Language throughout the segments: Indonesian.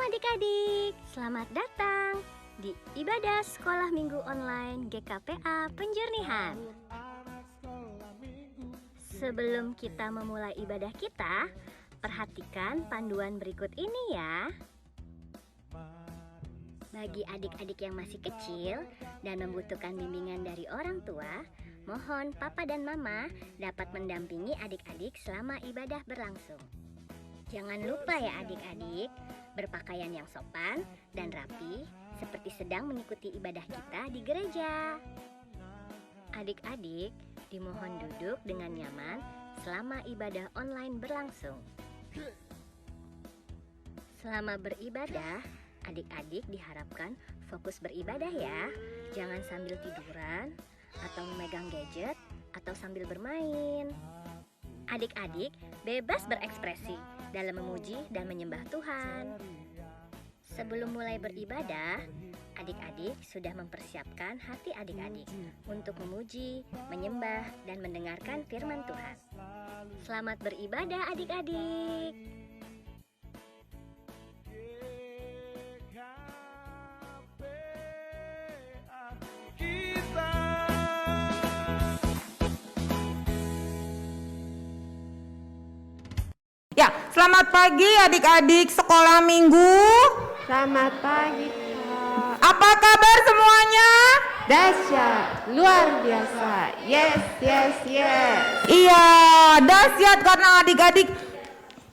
adik-adik, selamat datang di Ibadah Sekolah Minggu Online GKPA Penjernihan. Sebelum kita memulai ibadah kita, perhatikan panduan berikut ini ya. Bagi adik-adik yang masih kecil dan membutuhkan bimbingan dari orang tua, mohon papa dan mama dapat mendampingi adik-adik selama ibadah berlangsung. Jangan lupa ya adik-adik, berpakaian yang sopan dan rapi seperti sedang mengikuti ibadah kita di gereja. Adik-adik dimohon duduk dengan nyaman selama ibadah online berlangsung. Selama beribadah, adik-adik diharapkan fokus beribadah ya. Jangan sambil tiduran atau memegang gadget atau sambil bermain. Adik-adik bebas berekspresi dalam memuji dan menyembah Tuhan. Sebelum mulai beribadah, adik-adik sudah mempersiapkan hati adik-adik untuk memuji, menyembah, dan mendengarkan firman Tuhan. Selamat beribadah adik-adik. Ya, selamat pagi adik-adik sekolah minggu. Selamat pagi, Kak. Apa kabar semuanya? Dahsyat, luar biasa. Yes. Iya, dahsyat karena adik-adik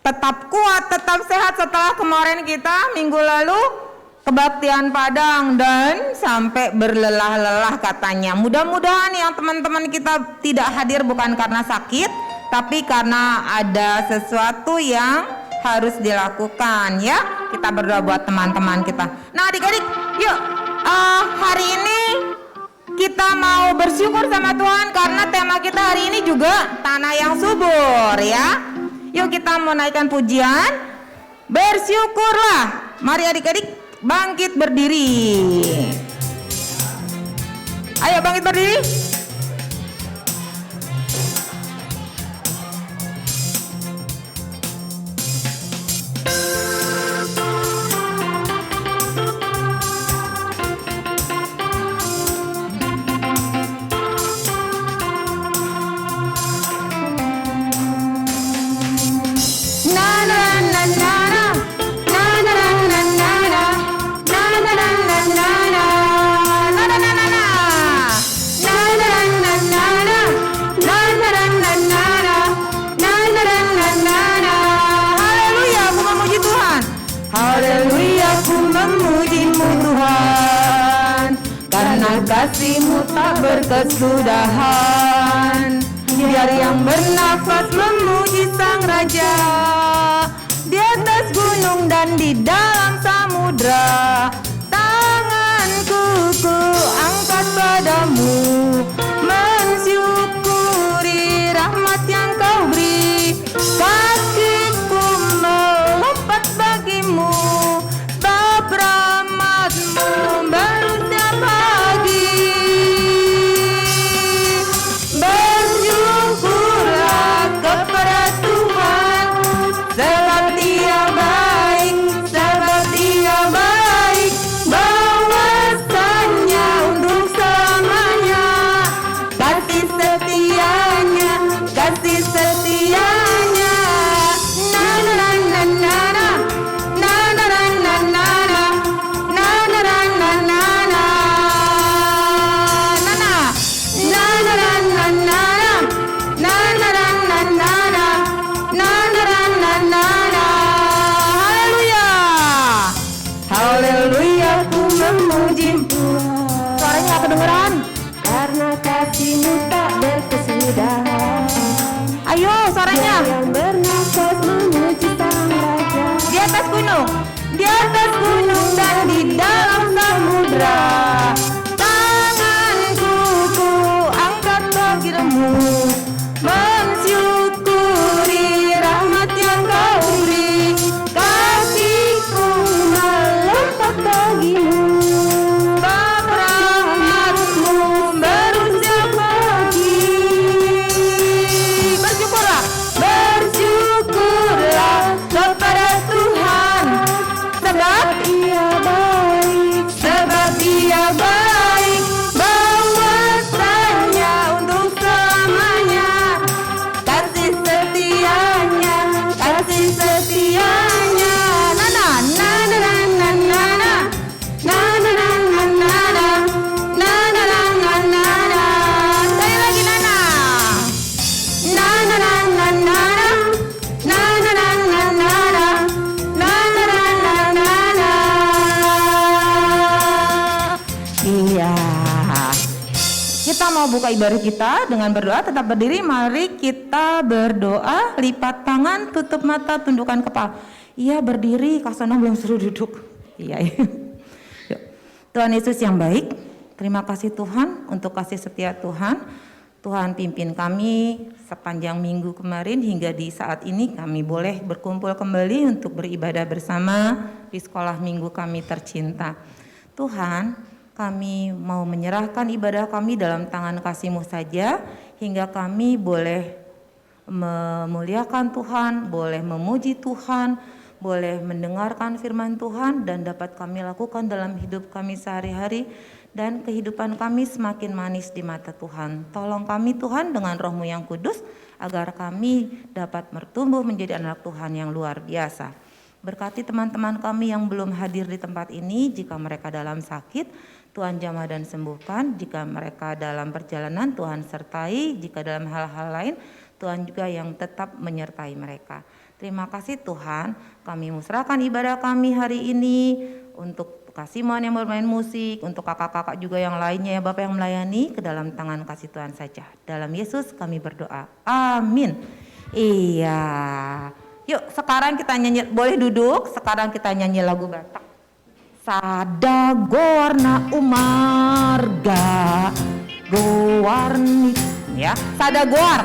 tetap kuat, tetap sehat setelah kemarin kita minggu lalu kebaktian Padang dan sampai berlelah-lelah katanya. Mudah-mudahan yang teman-teman kita tidak hadir bukan karena sakit, tapi karena ada sesuatu yang harus dilakukan ya. Kita berdoa buat teman-teman kita. Nah adik-adik, yuk hari ini kita mau bersyukur sama Tuhan karena tema kita hari ini juga tanah yang subur ya. Yuk kita mau naikkan pujian, bersyukurlah. Mari adik-adik bangkit berdiri. Ayo bangkit berdiri. Kasih-Mu tak berkesudahan. Biar yang bernafas memuji Sang Raja di atas gunung dan di dalam samudra. Tanganku ku angkat padamu, mensyukuri rahmat yang Kau beri. Kasih-Ku melompat bagimu, bab rahmat-Mu baru setiap pagi. Bersyukurlah kepada Tuhan, sebab Dia baik, bahwasanya untuk selamanya. Kasih setianya na na na na na na na na na na na na na na na na na haleluya, ku memuji-Mu. Suaranya kedengeran karena kasih-Mu tak berkesudahan. Ayo suaranya. Yang bernafas memuji Sang Raja di atas gunung dan di dalam samudra. Tanganku ku angkat bagimu, mensyukuri rahmat yang Kau beri. Kasih-Ku melompat bagimu, bab rahmat-Mu baru setiap pagi. Bersyukurlah buka ibadah kita dengan berdoa. Tetap berdiri, mari kita berdoa. Lipat tangan, tutup mata, tundukkan kepala. Iya, berdiri, Kak Sona belum suruh duduk. Iya. Yuk. Tuhan Yesus yang baik, terima kasih Tuhan untuk kasih setia Tuhan. Tuhan pimpin kami sepanjang minggu kemarin hingga di saat ini kami boleh berkumpul kembali untuk beribadah bersama di sekolah minggu kami tercinta. Tuhan, kami mau menyerahkan ibadah kami dalam tangan kasih-Mu saja, hingga kami boleh memuliakan Tuhan, boleh memuji Tuhan, boleh mendengarkan firman Tuhan, dan dapat kami lakukan dalam hidup kami sehari-hari, dan kehidupan kami semakin manis di mata Tuhan. Tolong kami Tuhan dengan Roh-Mu yang kudus, agar kami dapat bertumbuh menjadi anak Tuhan yang luar biasa. Berkati teman-teman kami yang belum hadir di tempat ini, jika mereka dalam sakit, Tuhan jamah dan sembuhkan. Jika mereka dalam perjalanan, Tuhan sertai. Jika dalam hal-hal lain, Tuhan juga yang tetap menyertai mereka. Terima kasih Tuhan, kami musrahkan ibadah kami hari ini untuk Kak Simon yang bermain musik, untuk kakak-kakak juga yang lainnya ya Bapak yang melayani, ke dalam tangan kasih Tuhan saja. Dalam Yesus kami berdoa. Amin. Iya. Yuk sekarang kita nyanyi, boleh duduk, sekarang kita nyanyi lagu Batak. Sada gorna umarga gowarni, ya. Sada goar.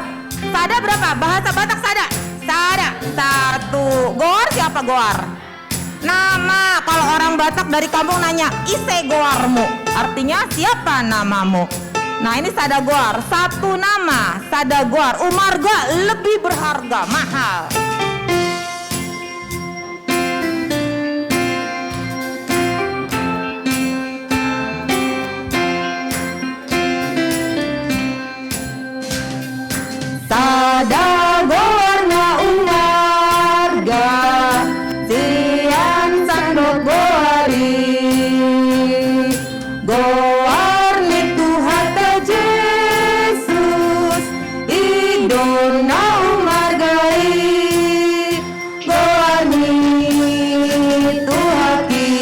Sada berapa? Bahasa Batak sada. Sada. Satu. Goar siapa goar? Nama. Kalau orang Batak dari kampung nanya ise goarmu, artinya siapa namamu. Nah ini sada goar, satu nama, sada goar. Umarga lebih berharga, mahal. Sada gorna umarga sian sandok goari goarni Tuhata Yesus idona umargai goarni Tuhaki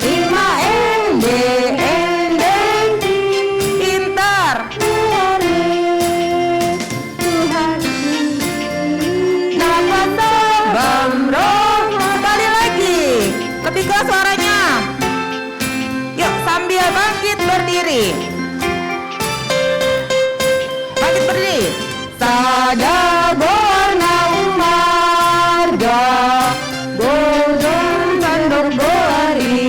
ima ende pintar sekali lagi, lebih keras suaranya. Yuk sambil bangkit berdiri. Bangkit berdiri. Sada gorna umarga godon sandok goari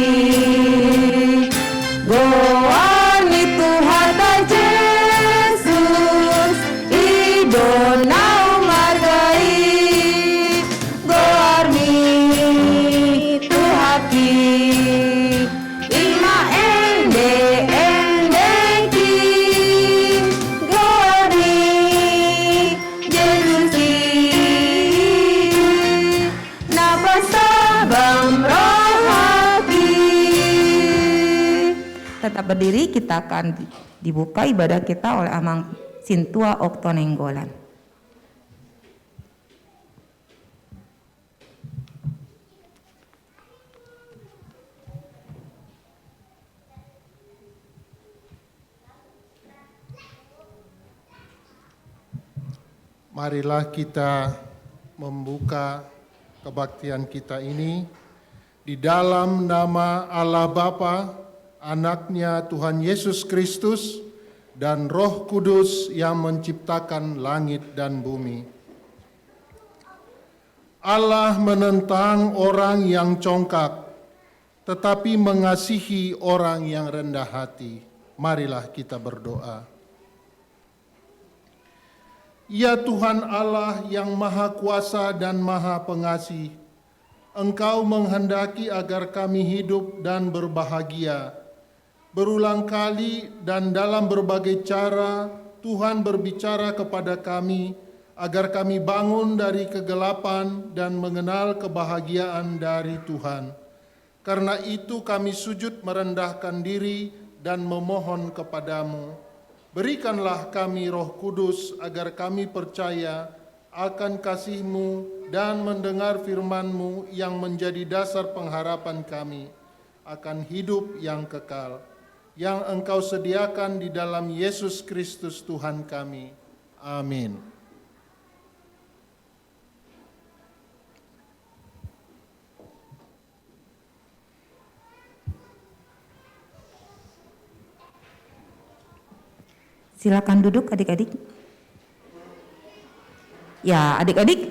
goani Tuhata Yesus idona umargai goarni Tuhaki ima ende endeki goarni Yesusi napasabam rohaki. Tetap berdiri, kita akan dibuka ibadah kita oleh Amang Sintua Oktonenggolan. Marilah kita membuka kebaktian kita ini di dalam nama Allah Bapa, Anaknya Tuhan Yesus Kristus, dan Roh Kudus yang menciptakan langit dan bumi. Allah menentang orang yang congkak, tetapi mengasihi orang yang rendah hati. Marilah kita berdoa. Ya Tuhan Allah yang Maha Kuasa dan Maha Pengasih, Engkau menghendaki agar kami hidup dan berbahagia. Berulang kali dan dalam berbagai cara, Tuhan berbicara kepada kami agar kami bangun dari kegelapan dan mengenal kebahagiaan dari Tuhan. Karena itu kami sujud merendahkan diri dan memohon kepadamu. Berikanlah kami Roh Kudus agar kami percaya akan kasih-Mu dan mendengar firman-Mu yang menjadi dasar pengharapan kami akan hidup yang kekal. yang Engkau sediakan di dalam Yesus Kristus Tuhan kami. Amin. Silakan duduk adik-adik. Ya, adik-adik,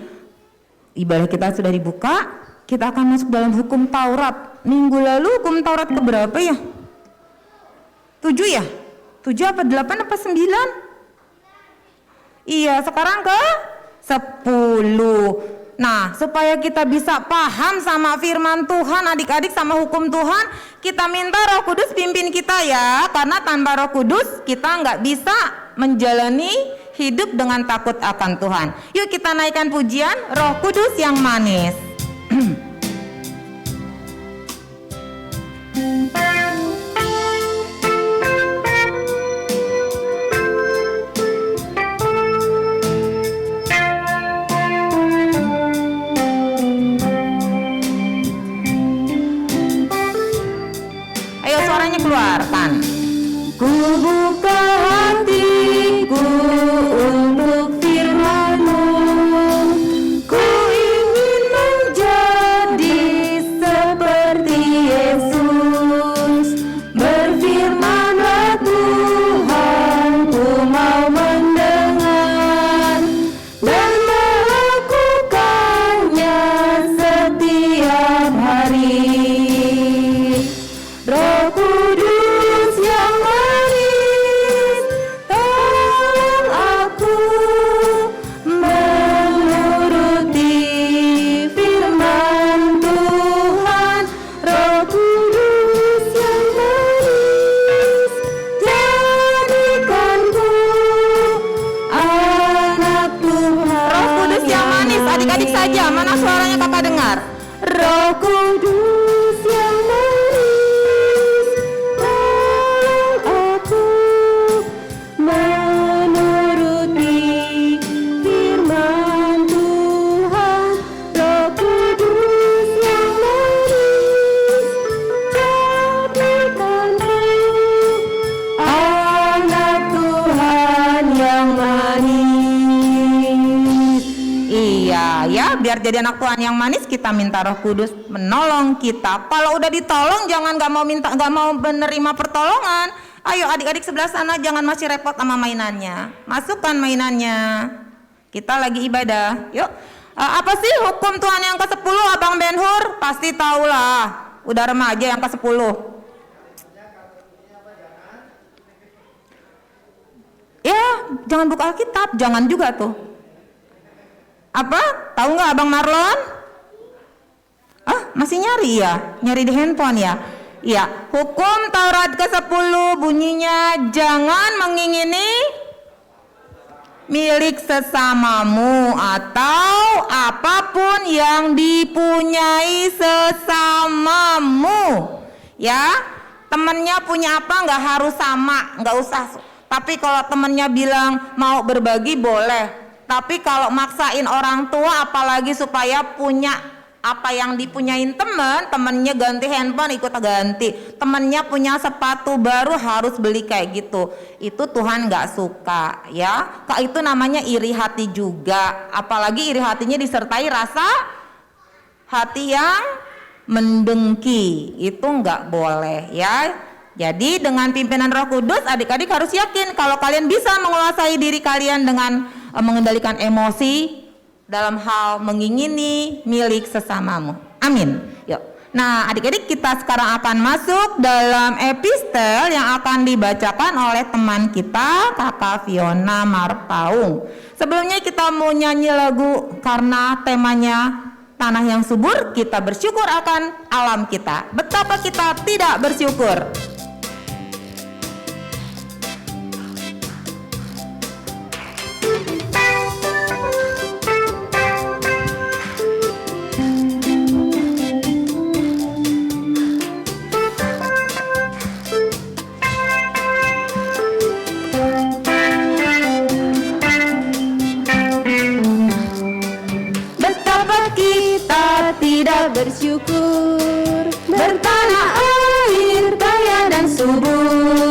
ibadah kita sudah dibuka. Kita akan masuk dalam hukum Taurat. Minggu lalu hukum Taurat keberapa ya? 7 ya? 7 apa 8 apa 9? Iya, sekarang ke 10. Nah, supaya kita bisa paham sama firman Tuhan, adik-adik, sama hukum Tuhan, kita minta Roh Kudus pimpin kita ya. Karena tanpa Roh Kudus kita nggak bisa menjalani hidup dengan takut akan Tuhan. Yuk kita naikkan pujian Roh Kudus yang manis. Ayo suaranya keluarkan. Ku buka hatiku untuk firman-Mu. Ku ingin menjadi seperti Yesus. Berfirman-Lah Tuhan, ku mau mendengar dan melakukannya setiap hari. Roh Kudus yang manis, tolong aku menuruti firman Tuhan. Roh Kudus yang manis, jadikanku anak Tuhan. Roh Kudus yang manis, adik-adik saja, mana suaranya kakak dengar? Roh Kudus yang manis, tolong aku menuruti firman Tuhan. Roh Kudus yang manis, jadikanku anak Tuhan yang manis. Iya ya, biar jadi anak Tuhan yang manis kita minta Roh Kudus menolong kita. Kalau udah ditolong jangan nggak mau menerima pertolongan. Ayo adik-adik sebelah sana jangan masih repot sama mainannya. Masukkan mainannya. Kita lagi ibadah. Yuk. Apa sih hukum Tuhan yang ke-10 Abang Ben-Hur? Pasti tahulah. Udah remaja yang ke-10. Ya, jangan buka Alkitab, jangan juga tuh. Apa? Tahu nggak Abang Marlon? Masih nyari ya? Nyari di handphone ya? Iya, hukum Taurat ke-10 bunyinya jangan mengingini milik sesamamu atau apapun yang dipunyai sesamamu. Ya, temennya punya apa nggak harus sama, nggak usah. Tapi kalau temennya bilang mau berbagi boleh. Tapi kalau maksain orang tua apalagi supaya punya apa yang dipunyain temennya ganti handphone ikut ganti, temennya punya sepatu baru harus beli kayak gitu, itu Tuhan nggak suka ya. Itu namanya iri hati juga, apalagi iri hatinya disertai rasa hati yang mendengki, itu nggak boleh ya. Jadi dengan pimpinan Roh Kudus adik-adik harus yakin kalau kalian bisa menguasai diri kalian dengan mengendalikan emosi dalam hal mengingini milik sesamamu. Amin. Yuk. Nah, adik-adik kita sekarang akan masuk dalam epistel yang akan dibacakan oleh teman kita, Kakak Fiona Marpaung. Sebelumnya kita mau nyanyi lagu karena temanya tanah yang subur, kita bersyukur akan alam kita. Betapa kita tidak bersyukur. Bersyukur bertanah air kaya dan subur.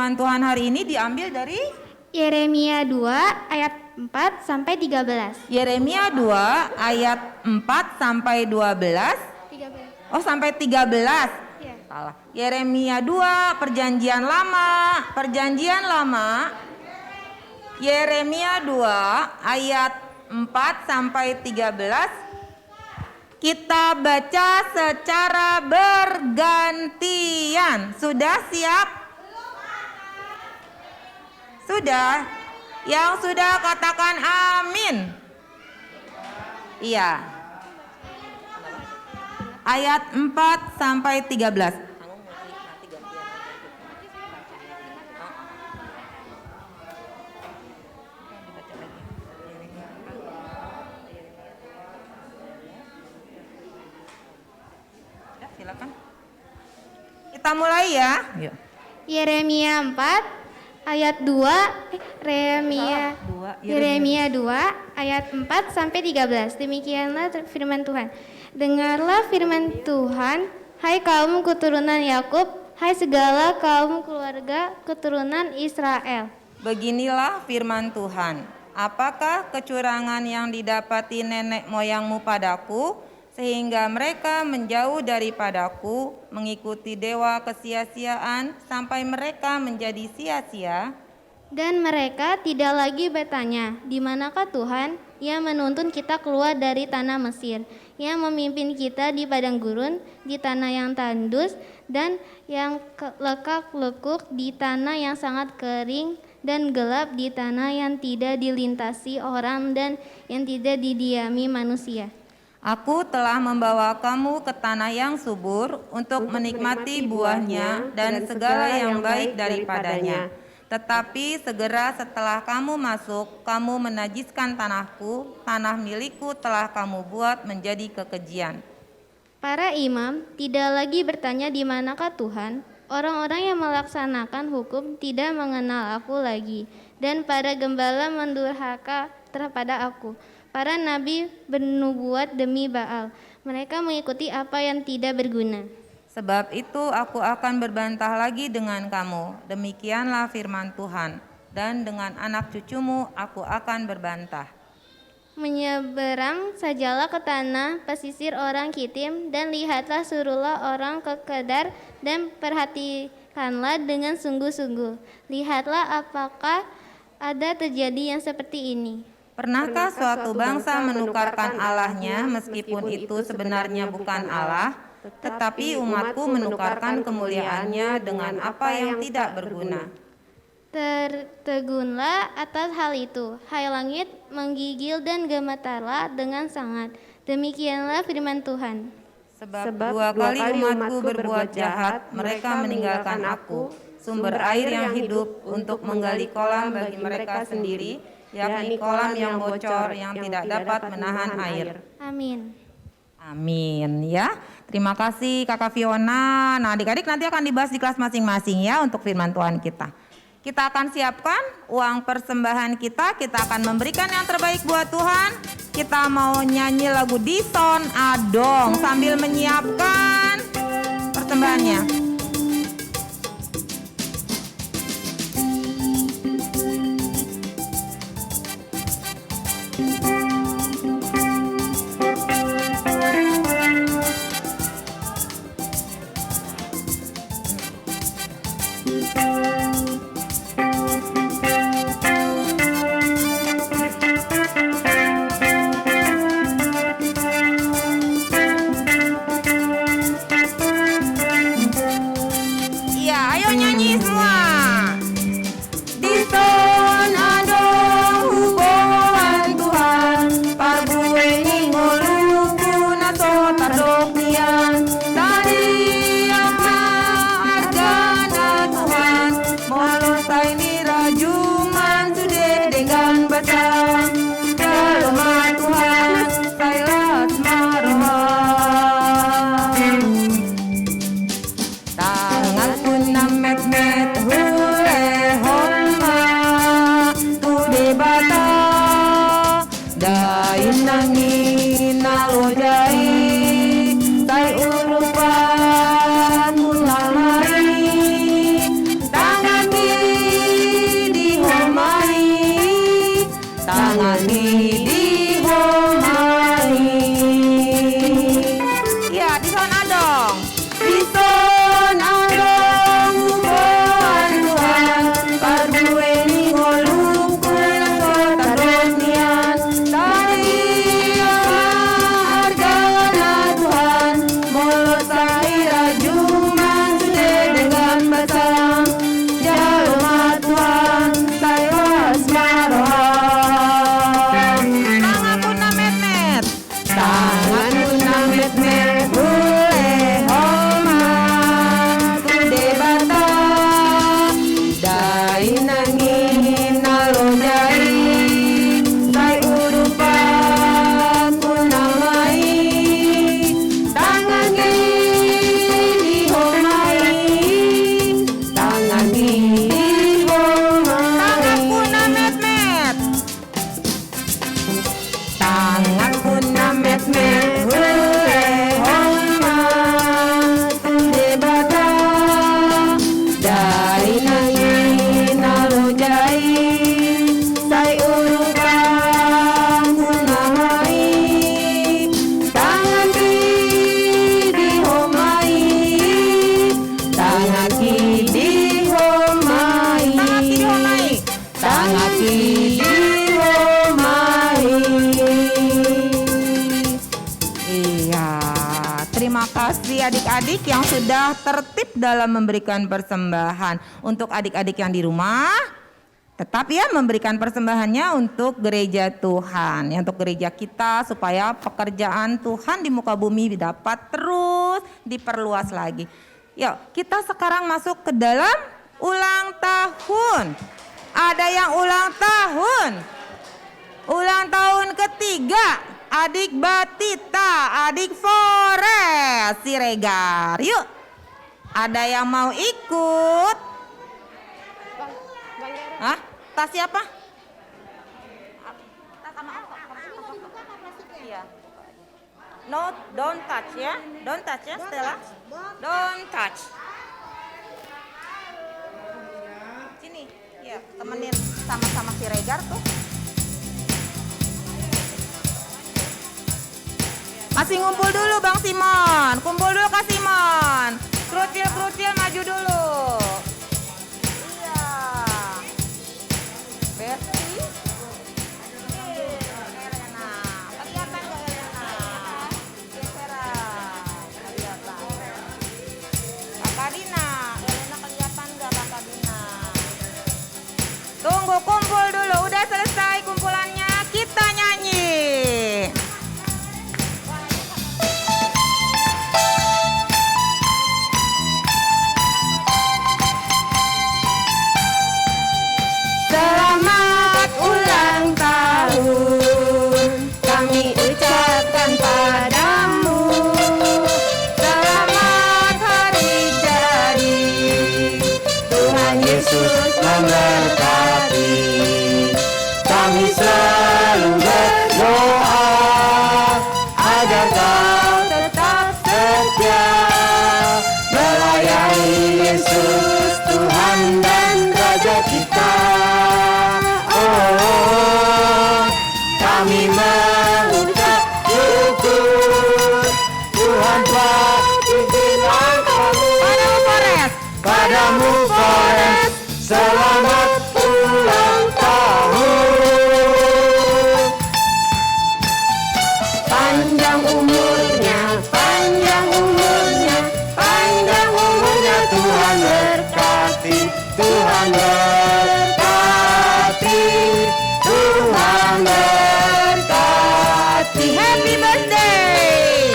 firman Tuhan hari ini diambil dari Yeremia 2 ayat 4 sampai 13. Yeremia 2 ayat 4 sampai 12. 13. Oh, sampai 13. Ya. Salah. Yeremia 2 Perjanjian Lama. Perjanjian Lama. Yeremia 2 ayat 4 sampai 13. Kita baca secara bergantian. Sudah siap? Sudah? Yang sudah katakan amin. Iya. Ayat 4 sampai 13. Silakan. Kita mulai ya. Yeremia 4 ayat 2 Yeremia 2 ayat 4 sampai 13. Demikianlah firman Tuhan. Dengarlah firman Tuhan, hai kaum keturunan Yakub, hai segala kaum keluarga keturunan Israel. Beginilah firman Tuhan. Apakah kecurangan yang didapati nenek moyangmu padaku, sehingga mereka menjauh daripadaku, mengikuti dewa kesia-siaan sampai mereka menjadi sia-sia? Dan mereka tidak lagi bertanya, di manakah Tuhan yang menuntun kita keluar dari tanah Mesir, yang memimpin kita di padang gurun, di tanah yang tandus, dan yang lekak-lekuk, di tanah yang sangat kering dan gelap, di tanah yang tidak dilintasi orang dan yang tidak didiami manusia. Aku telah membawa kamu ke tanah yang subur untuk menikmati buahnya dan segala yang baik daripadanya. Tetapi segera setelah kamu masuk, kamu menajiskan tanahku, tanah milikku telah kamu buat menjadi kekejian. Para imam tidak lagi bertanya di manakah Tuhan. Orang-orang yang melaksanakan hukum tidak mengenal aku lagi, dan para gembala mendurhaka terhadap aku. Para nabi bernubuat demi Baal. Mereka mengikuti apa yang tidak berguna. Sebab itu aku akan berbantah lagi dengan kamu. Demikianlah firman Tuhan. Dan dengan anak cucumu aku akan berbantah. Menyeberang sajalah ke tanah pesisir orang Kitim, dan lihatlah suruhlah orang ke Kedar, dan perhatikanlah dengan sungguh-sungguh. Lihatlah apakah ada terjadi yang seperti ini. Pernahkah suatu bangsa menukarkan Allahnya meskipun itu sebenarnya bukan Allah, tetapi umatku menukarkan kemuliaannya dengan apa yang tidak berguna? Tertegunlah atas hal itu, hai langit, menggigil dan gemetarlah dengan sangat. Demikianlah firman Tuhan. Sebab dua kali umatku berbuat jahat, mereka meninggalkan aku, sumber air yang hidup, untuk menggali kolam bagi mereka sendiri, yakni kolam yang bocor yang tidak dapat menahan air. Amin. Amin ya. Terima kasih Kakak Fiona. Nah, adik-adik nanti akan dibahas di kelas masing-masing ya untuk firman Tuhan kita. Kita akan siapkan uang persembahan kita akan memberikan yang terbaik buat Tuhan. Kita mau nyanyi lagu Dison Adong sambil menyiapkan persembahannya. Tangan tangan dihomai. Ya, di sana dong. Di sana dong, Tuhan Tuhan, pardueni ngolung kulang kota donian. Tadi hargana Tuhan, molos sahira juman dengan basang. Jalma Tuhan, taywas maroham. Tangan kuna met-met. Tangan kuna met-met, boleh homat kude bata. Dai nangin nalo dai, sai urupan kuna mai. Tangan dihomai, tangan dihomai. Tangan kuna met-met. Tangan kuna met-met, boleh homat kude bata. Dari nangin nalo jai, sai urupan kuna mai. Tangan dihomai, tangan dihomai, tangan dihomai. Iya, terima kasih adik-adik yang sudah tertib dalam memberikan persembahan. Untuk adik-adik yang di rumah, tetap ya memberikan persembahannya untuk gereja Tuhan, ya, untuk gereja kita, supaya pekerjaan Tuhan di muka bumi dapat terus diperluas lagi. Yuk, kita sekarang masuk ke dalam ulang tahun. Ada yang ulang tahun. Ulang tahun ketiga, adik Batita, adik Forest Siregar. Yuk, ada yang mau ikut? Hah? Tas siapa? Tas sama apa? Iya. No, don't touch ya. Don't touch ya, Stella. Don't touch. Sini, ya, temenin sama-sama Siregar tuh. Masih ngumpul dulu Bang Simon. Kumpul dulu Kak Simon. Kerucil maju dulu. Iya. Bersi. Elena. Kelihatan gak Elena? Geseran. Kelihatan. Kakak Dina. Elena kelihatan gak Kakak Dina? Tunggu, kumpul dulu. Udah selesai kumpulannya, kita nyanyi. Selamat ulang tahun kami ucapkan padamu. Selamat hari jadi, Tuhan Yesus memberkati. Kami selalu berdoa agar kau tetap setia melayani Yesus Tuhan dan Raja kita. Oh, kami mengucap syukur Tuhan telah izinkan kami. Padamu Forest, selamat ulang tahun. Panjang umurnya, panjang umurnya, panjang umurnya. Tuhan berkati, Tuhan berkati, Tuhan berkati. Happy birthday,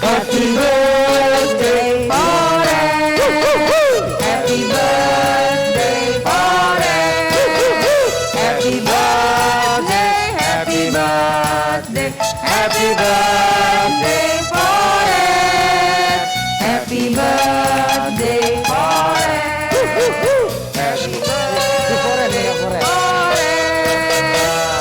happy birthday Forest, happy birthday Forest, happy birthday, happy birthday, happy birthday Forest, happy birthday Forest, happy birthday Forest,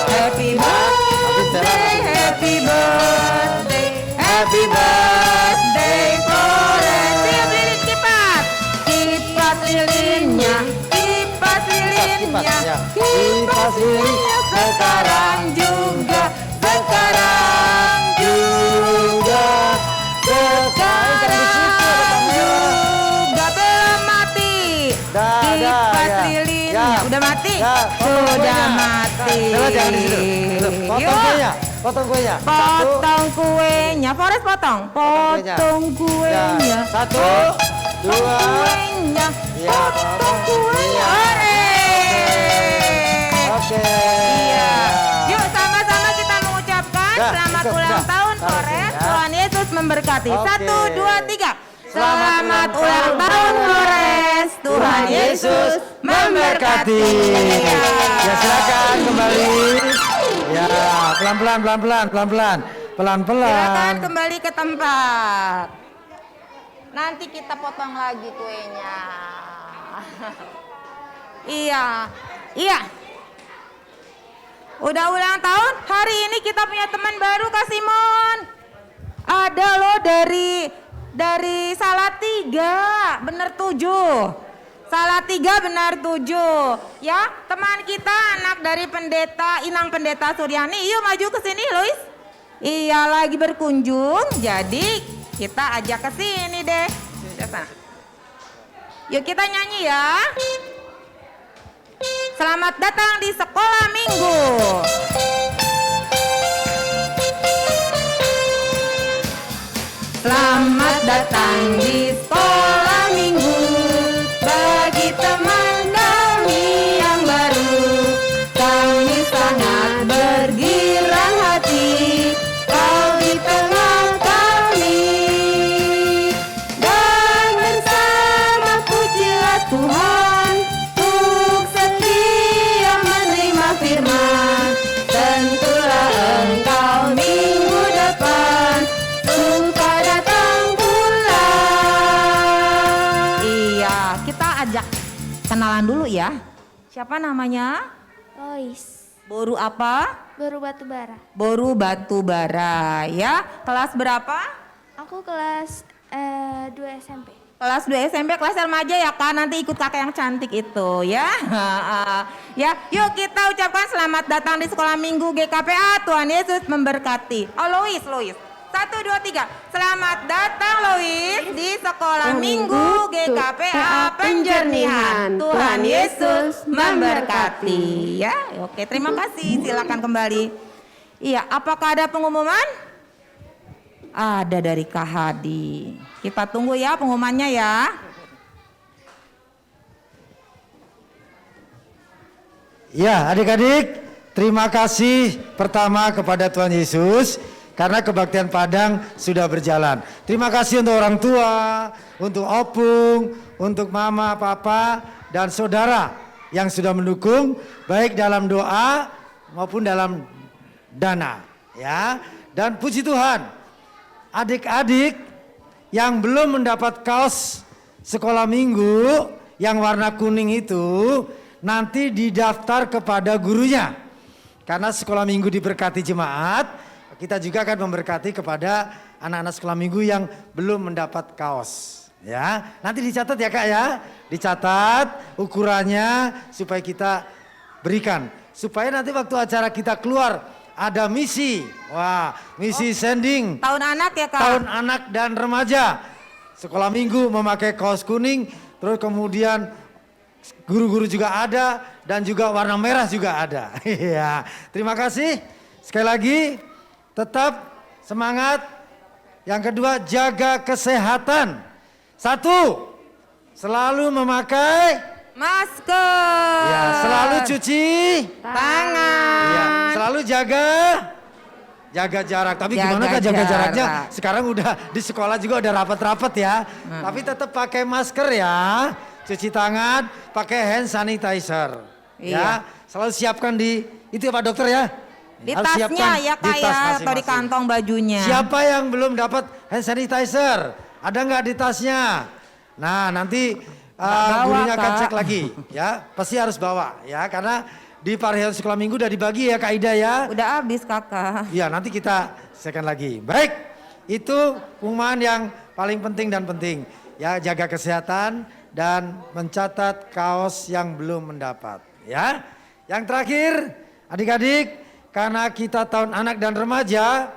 happy birthday, happy birthday, happy birthday Forest. Siap lilin kipas, kipas lilinnya, kipas lilinnya, kipas lilinnya. sekarang juga, sekarang juga, sekarang juga. Belum mati. Kipas lilinnya udah mati? Sudah mati. Jangan di situ. Potong kuenya. Potong kuenya. Potong kuenya. Forest potong. Potong kuenya. Satu, dua. Kuenya. Ya, Potong kuenya. Oke. Iya. Yuk sama-sama kita mengucapkan Dah, selamat cukup, ulang dah. tahun Taruh Forest. sini, ya. Tuhan Yesus memberkati. Oke. 1, 2, 3. Selamat ulang ulang tahun Forest. Tuhan Yesus memberkati. Ya silakan kembali. Ya pelan-pelan, pelan-pelan. Silakan kembali ke tempat. Nanti kita potong lagi kuenya. Iya. Udah ulang tahun, hari ini kita punya teman baru Kak Simon. Ada loh dari Salatiga, bener 7. Salatiga benar 7. Ya, teman kita anak dari pendeta Inang Pendeta Suryani. Yuk maju ke sini, Lois. Iya, lagi berkunjung. Jadi kita ajak ke sini deh. Yuk kita nyanyi ya. Selamat datang di sekolah minggu. Selamat datang di sekolah minggu. Bagi teman kami yang baru, kami sangat bergirang hati. Kau di tengah kami, dan bersama pujilah Tuhan untuk setia menerima firman. Tentulah engkau minggu depan suka datang pulang. Iya, kita ajak kenalan dulu ya. Siapa namanya? Lois, Boru apa? baru batu bara. Boru batu bara ya. Kelas berapa? Aku kelas 2 SMP. Kelas 2 SMP, kelas remaja ya Kak. Nanti ikut kakak yang cantik itu ya. Ya, yuk kita ucapkan selamat datang di sekolah minggu GKPA. Tuhan Yesus memberkati. Oh Lois. 1, 2, 3. Selamat datang Lois di sekolah minggu GKPA Penjernihan. Tuhan Yesus memberkati ya. Oke, terima kasih. Silakan kembali. Iya, apakah ada pengumuman? Ada dari Kak Hadi. Kita tunggu ya pengumumannya ya. Ya adik-adik, terima kasih pertama kepada Tuhan Yesus karena kebaktian Padang sudah berjalan. Terima kasih untuk orang tua, untuk opung, untuk mama, papa, dan saudara yang sudah mendukung baik dalam doa maupun dalam dana. Ya, dan puji Tuhan, adik-adik yang belum mendapat kaos sekolah minggu yang warna kuning itu nanti didaftar kepada gurunya. Karena sekolah minggu diberkati jemaat, kita juga akan memberkati kepada anak-anak sekolah minggu yang belum mendapat kaos. Ya, nanti dicatat ya Kak ya, dicatat ukurannya supaya kita berikan. Supaya nanti waktu acara kita keluar ada misi, misi sending. Tahun anak ya Kak? Tahun anak dan remaja. Sekolah minggu memakai kaos kuning, terus kemudian guru-guru juga ada dan juga warna merah juga ada. Iya, terima kasih. Sekali lagi, tetap semangat. Yang kedua, jaga kesehatan. 1, selalu memakai masker. Ya, selalu cuci tangan. Ya, selalu jaga jarak. Tapi gimana Kak jaga jaraknya? Sekarang udah di sekolah juga udah rapat-rapat ya. Tapi tetap pakai masker ya. Cuci tangan, pakai hand sanitizer. Ya, selalu siapkan di itu ya Pak Dokter ya. Di tasnya ya Kak ya, atau di kantong bajunya. Siapa yang belum dapat hand sanitizer? Ada nggak di tasnya? Nah nanti gurunya akan cek lagi ya. Pasti harus bawa ya, karena di Parahyangan Sekolah Minggu udah dibagi ya Kak Ida ya. Udah habis Kakak. Iya nanti kita cekkan lagi. Baik, itu pengumuman yang paling penting dan penting. Ya, jaga kesehatan dan mencatat kaos yang belum mendapat ya. Yang terakhir, Adik-adik, karena kita tahun anak dan remaja,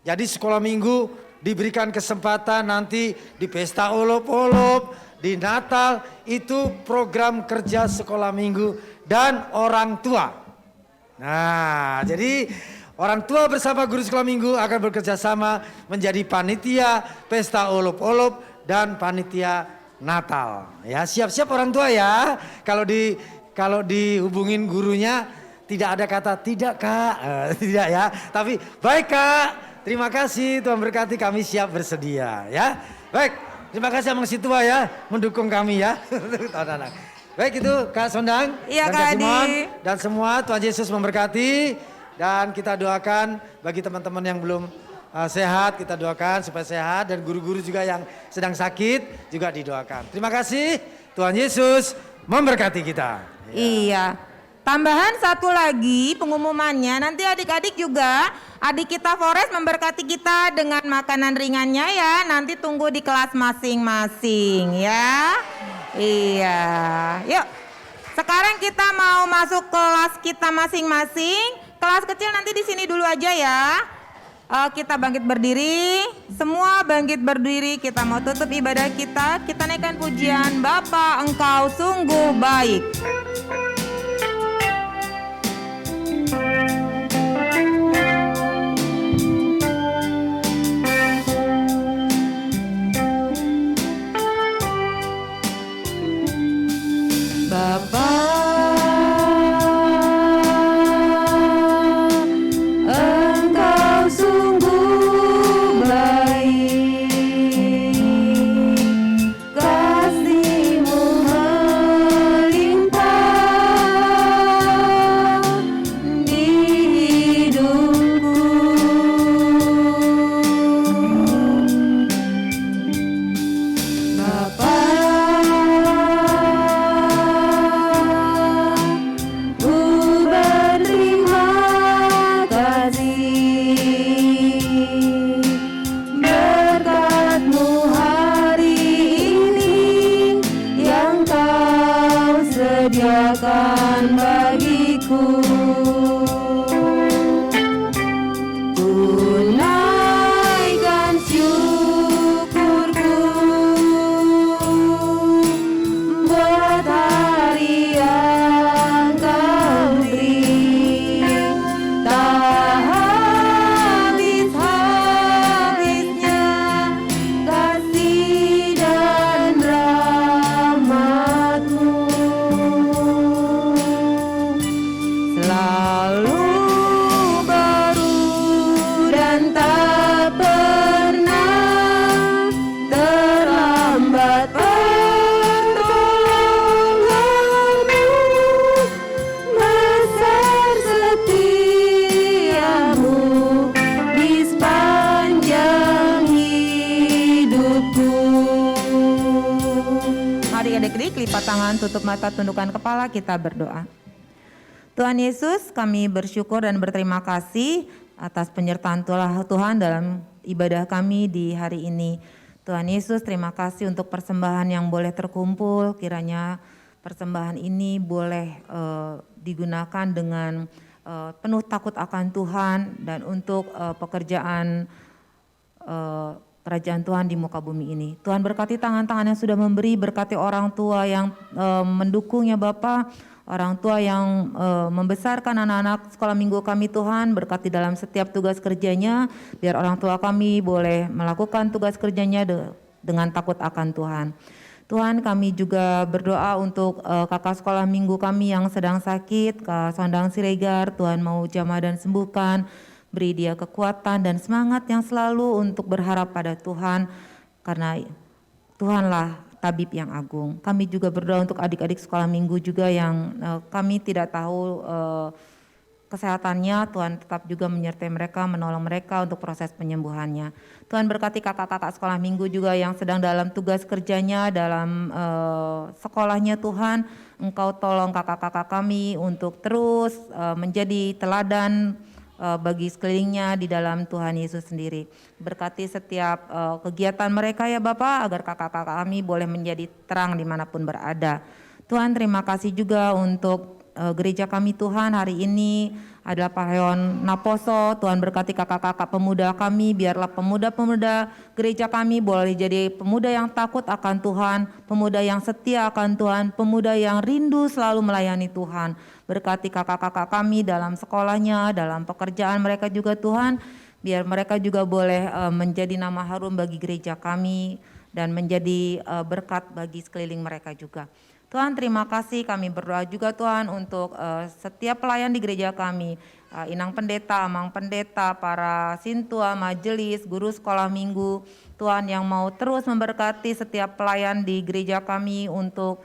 jadi sekolah minggu diberikan kesempatan nanti di pesta olop-olop, di Natal, itu program kerja sekolah minggu dan orang tua. Nah, jadi orang tua bersama guru sekolah minggu akan bekerja sama menjadi panitia pesta olop-olop dan panitia Natal. Ya, siap-siap orang tua ya. Kalau dihubungin gurunya tidak ada kata tidak Kak, tidak ya. Tapi baik Kak, terima kasih, Tuhan berkati, kami siap bersedia ya. Baik, terima kasih Abang si tua ya mendukung kami ya. Baik itu Kak Sondang, Iya, dan Kak Kak Simon Adi. dan semua, Tuhan Yesus memberkati. Dan kita doakan bagi teman-teman yang belum sehat, kita doakan supaya sehat, dan guru-guru juga yang sedang sakit juga didoakan. Terima kasih, Tuhan Yesus memberkati kita. Iya. Tambahan satu lagi pengumumannya, nanti adik-adik juga, adik kita Forest memberkati kita dengan makanan ringannya ya. Nanti tunggu di kelas masing-masing ya. Iya. Yuk, sekarang kita mau masuk kelas kita masing-masing. Kelas kecil nanti di sini dulu aja ya. Kita bangkit berdiri, semua bangkit berdiri, kita mau tutup ibadah kita. Kita naikkan pujian, Bapa Engkau sungguh baik. Bapa Engkau sungguh baik, kasih-Mu melimpah di hidupku. Bapa, ku berterima kasih, berkat-Mu hari ini yang Kau sediakan bagiku. Tunaikan syukurku buat hari yang Kau beri, tak habis-habisnya kasih dan rahmat-Mu. Selalu baru dan tak pernah terlambat pertolongan-Mu, besar setia-Mu di sepanjang hidupku. Adik-adik, lipat tangan, tutup mata, tundukkan kepala, kita berdoa. Tuhan Yesus, kami bersyukur dan berterima kasih atas penyertaan Tuhan dalam ibadah kami di hari ini. Tuhan Yesus, terima kasih untuk persembahan yang boleh terkumpul. Kiranya persembahan ini boleh digunakan dengan penuh takut akan Tuhan dan untuk pekerjaan kerajaan Tuhan di muka bumi ini. Tuhan berkati tangan-tangan yang sudah memberi, berkati orang tua yang mendukung ya Bapa, orang tua yang membesarkan anak-anak sekolah minggu kami Tuhan, berkati dalam setiap tugas kerjanya, biar orang tua kami boleh melakukan tugas kerjanya dengan takut akan Tuhan. Tuhan, kami juga berdoa untuk kakak sekolah minggu kami yang sedang sakit, Kak Sondang Siregar, Tuhan mau jamah dan sembuhkan, beri dia kekuatan dan semangat yang selalu untuk berharap pada Tuhan, karena Tuhanlah tabib yang agung. Kami juga berdoa untuk adik-adik sekolah minggu juga yang kami tidak tahu kesehatannya. Tuhan tetap juga menyertai mereka, menolong mereka untuk proses penyembuhannya. Tuhan berkati kakak-kakak sekolah minggu juga yang sedang dalam tugas kerjanya, dalam sekolahnya Tuhan. Engkau tolong kakak-kakak kami untuk terus menjadi teladan bagi sekelilingnya di dalam Tuhan Yesus sendiri. Berkati setiap kegiatan mereka ya Bapak, agar kakak-kakak kami boleh menjadi terang dimanapun berada. Tuhan, terima kasih juga untuk gereja kami Tuhan hari ini adalah Pareon Naposo. Tuhan berkati kakak-kakak pemuda kami, biarlah pemuda-pemuda gereja kami boleh jadi pemuda yang takut akan Tuhan, pemuda yang setia akan Tuhan, pemuda yang rindu selalu melayani Tuhan. Berkati kakak-kakak kami dalam sekolahnya, dalam pekerjaan mereka juga Tuhan, biar mereka juga boleh menjadi nama harum bagi gereja kami dan menjadi berkat bagi sekeliling mereka juga. Tuhan, terima kasih, kami berdoa juga Tuhan untuk setiap pelayan di gereja kami, Inang Pendeta, Amang Pendeta, para sintua, majelis, guru sekolah minggu, Tuhan yang mau terus memberkati setiap pelayan di gereja kami untuk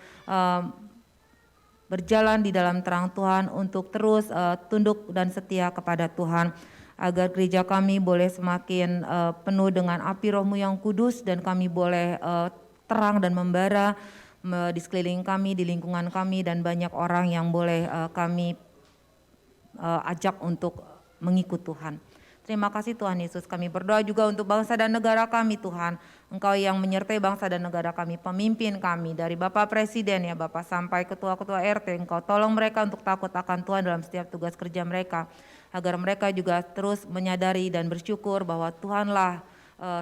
berjalan di dalam terang Tuhan, untuk terus tunduk dan setia kepada Tuhan, agar gereja kami boleh semakin penuh dengan api Roh-Mu yang kudus dan kami boleh terang dan membara di sekeliling kami, di lingkungan kami, dan banyak orang yang boleh kami ajak untuk mengikut Tuhan. Terima kasih Tuhan Yesus, kami berdoa juga untuk bangsa dan negara kami Tuhan. Engkau yang menyertai bangsa dan negara kami, pemimpin kami dari Bapak Presiden ya Bapak sampai ketua-ketua RT, Engkau tolong mereka untuk takut akan Tuhan dalam setiap tugas kerja mereka, agar mereka juga terus menyadari dan bersyukur bahwa Tuhanlah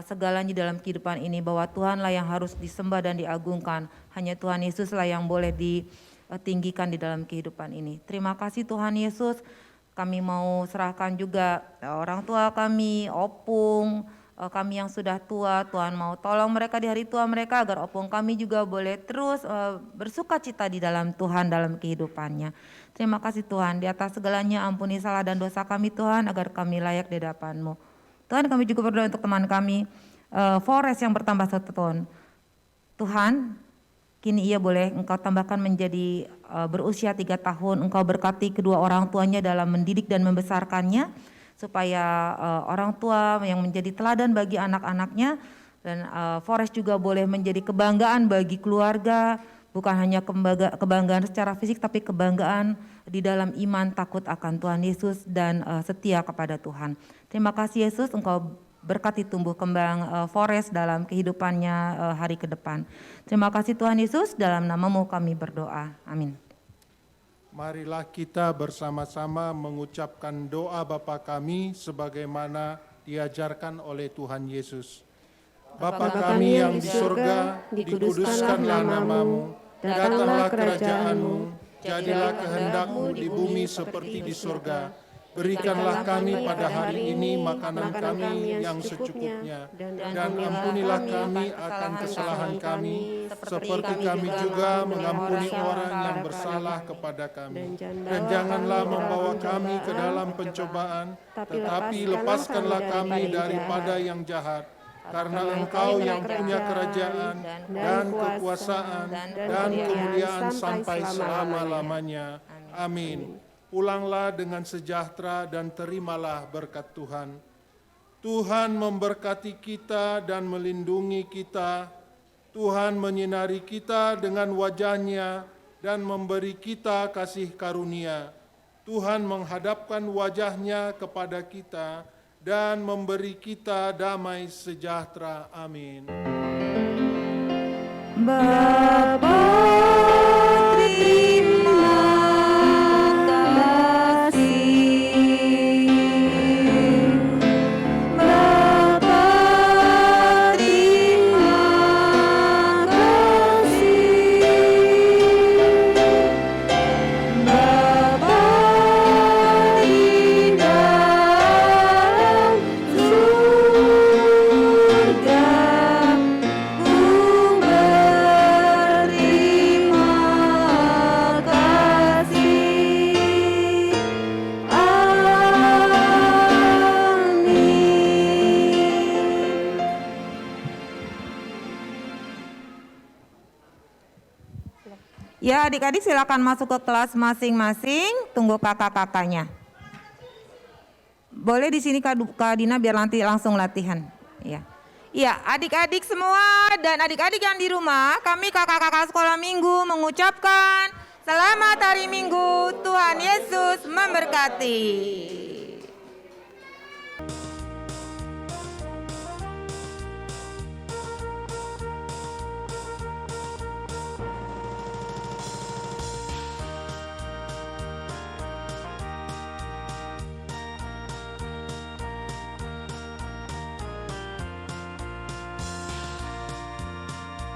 segalanya dalam kehidupan ini, bahwa Tuhanlah yang harus disembah dan diagungkan. Hanya Tuhan Yesuslah yang boleh ditinggikan di dalam kehidupan ini. Terima kasih Tuhan Yesus. Kami mau serahkan juga orang tua kami, opung, kami yang sudah tua. Tuhan mau tolong mereka di hari tua mereka, agar opung kami juga boleh terus bersuka cita di dalam Tuhan dalam kehidupannya. Terima kasih Tuhan, di atas segalanya ampuni salah dan dosa kami Tuhan, agar kami layak di hadapan-Mu. Tuhan, kami juga berdoa untuk teman kami, Forest yang bertambah 1 tahun. Tuhan, kini ia boleh Engkau tambahkan menjadi berusia 3 tahun. Engkau berkati kedua orang tuanya dalam mendidik dan membesarkannya, supaya orang tua yang menjadi teladan bagi anak-anaknya, dan Forest juga boleh menjadi kebanggaan bagi keluarga, bukan hanya kebanggaan secara fisik, tapi kebanggaan di dalam iman, takut akan Tuhan Yesus, dan setia kepada Tuhan. Terima kasih Yesus, Engkau berkati tumbuh kembang Forest dalam kehidupannya hari ke depan. Terima kasih Tuhan Yesus, dalam nama-Mu kami berdoa. Amin. Marilah kita bersama-sama mengucapkan doa Bapa kami sebagaimana diajarkan oleh Tuhan Yesus. Bapa kami yang di surga, dikuduskanlah nama-Mu, datanglah kerajaan-Mu, jadilah kehendak-Mu di bumi seperti di surga. Berikanlah kami pada hari ini makanan kami yang secukupnya, dan ampunilah kami akan kesalahan kami, seperti kami juga mengampuni orang yang bersalah kepada kami. Dan janganlah membawa kami ke dalam pencobaan, tetapi lepaskanlah kami daripada yang jahat. Karena Engkau yang punya kerajaan dan kekuasaan dan kemuliaan sampai selama-lamanya. Amin. Pulanglah dengan sejahtera dan terimalah berkat Tuhan. Tuhan memberkati kita dan melindungi kita. Tuhan menyinari kita dengan wajah-Nya dan memberi kita kasih karunia. Tuhan menghadapkan wajah-Nya kepada kita dan memberi kita damai sejahtera. Amin. Bapa, terima kasih. Bapa, terima kasih. Bapa di dalam surga, ku berterima kasih. Amin. Ya, adik-adik silakan masuk ke kelas masing-masing, tunggu kakak-kakaknya. Boleh di sini Kak Dina biar nanti langsung latihan. Ya. Iya, adik-adik semua dan adik-adik yang di rumah, kami kakak-kakak sekolah minggu mengucapkan selamat hari Minggu, Tuhan Yesus memberkati.